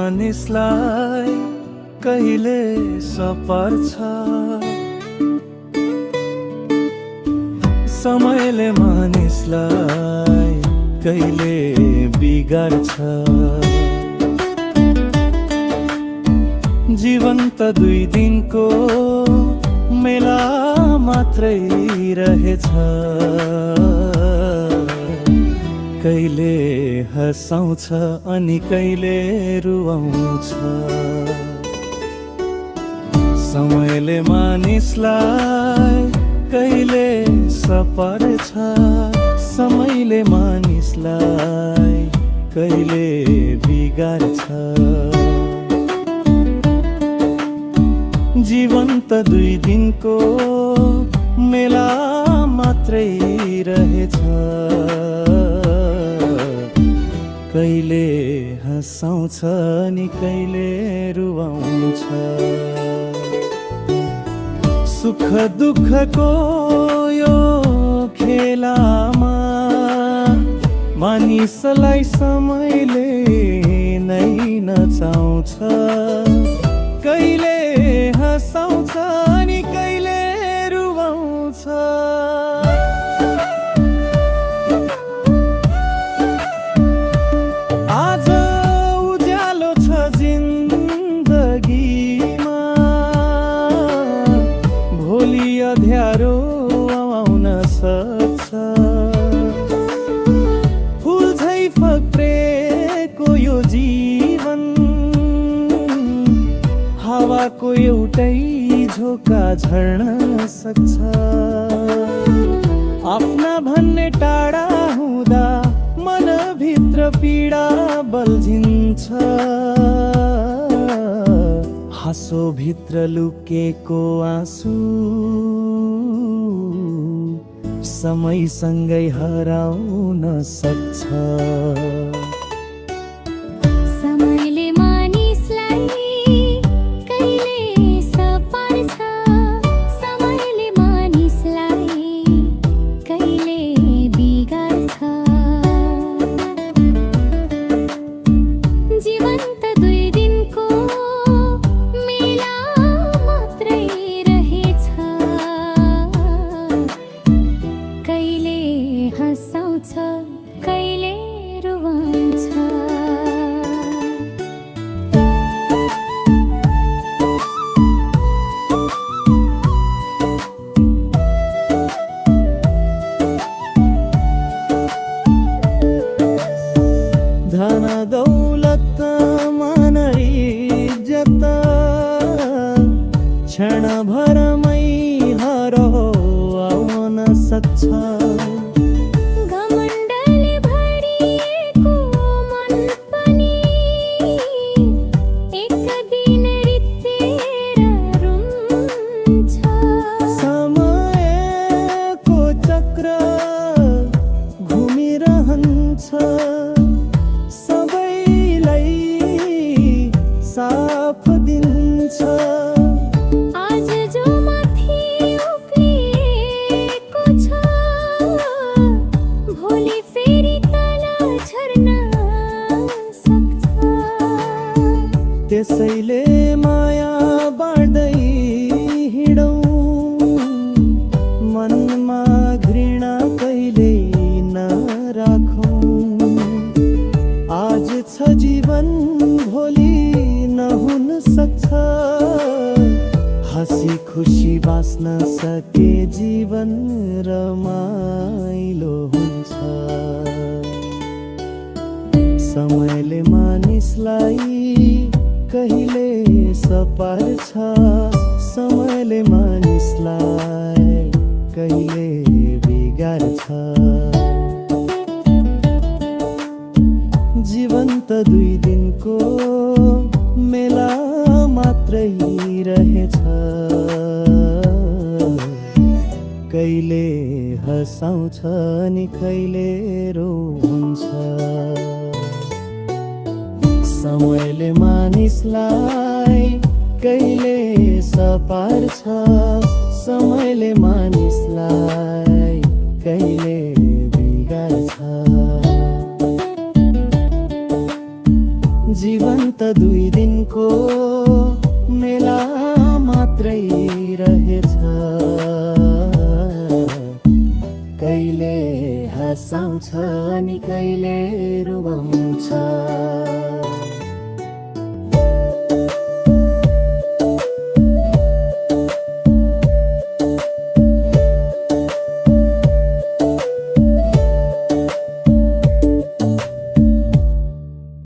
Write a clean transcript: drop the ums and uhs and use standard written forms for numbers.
मानिसलाई कहिले सपर्छ, समयले मानिसलाई कहिले बिगार्छ। जीवन त दुई दिनको मेला मात्रै रहेछ, कहिले हँसाउँछ अनि कहिले रुवाउँछ। समयले मानिसलाई कहिले सपर्छ, समयले मानिसलाई कहिले बिगार्छ। जीवन त दुई दिनको मेला मात्रै रहेछ, कहिले हँसाउँछ नि कहिले रुवाउँछ। सुख दुःखको यो खेलामा मानिसलाई समयले नै नचाउँछ, कहिले हँसाउँछ नि कहिले रुवाउँछ। आज उज्यालो छ जिन्दगीमा, भोलि अँध्यारो आउन सक्छ। फुल झै फक्रेको यो जीवन, हावाको एउटै झोका झर्न सक्छ। आफ्ना भन्ने टाढा हुँदा मनभित्र पीडा बल्झिन्छ, हाँसो भित्र लुकेको आँसु समयसँगै हराउन सक्छ। धन दौलत मान इज्जत क्षण भरमै हराउन सक्छ। घमण्डले भरिएको मन पनि एक दिन रित्तेर रुन्छ। समयको चक्र घुमिरहन्छ, साफ दिन्छ। आज जो माथि उक्लिएको छ, भोलि फेरि तल झर्न सक्छ। त्यसैले माया बाँड्दै हिँडौँ, मनमा घृणा कहिले नराखौँ। आज छ जीवन भोलि नहुन सक्छ, हँसी खुसी बाँच्न सके जीवन रमाइलो हुन्छ। समयले मानिसलाई कहिले सपार्छ, समयले मानिसलाई कहिले बिगार्छ। जीवन त दुई दिनको मेला मात्रै रहेछ, कहिले हँसाउँछ नि कहिले रुन्छ। समयले मानिसलाई कहिले सपार्छ, समयले मानिसलाई कहिले बिगार्छ। जीवन त दुई आउँछ अनि कहिले रुबाउँछ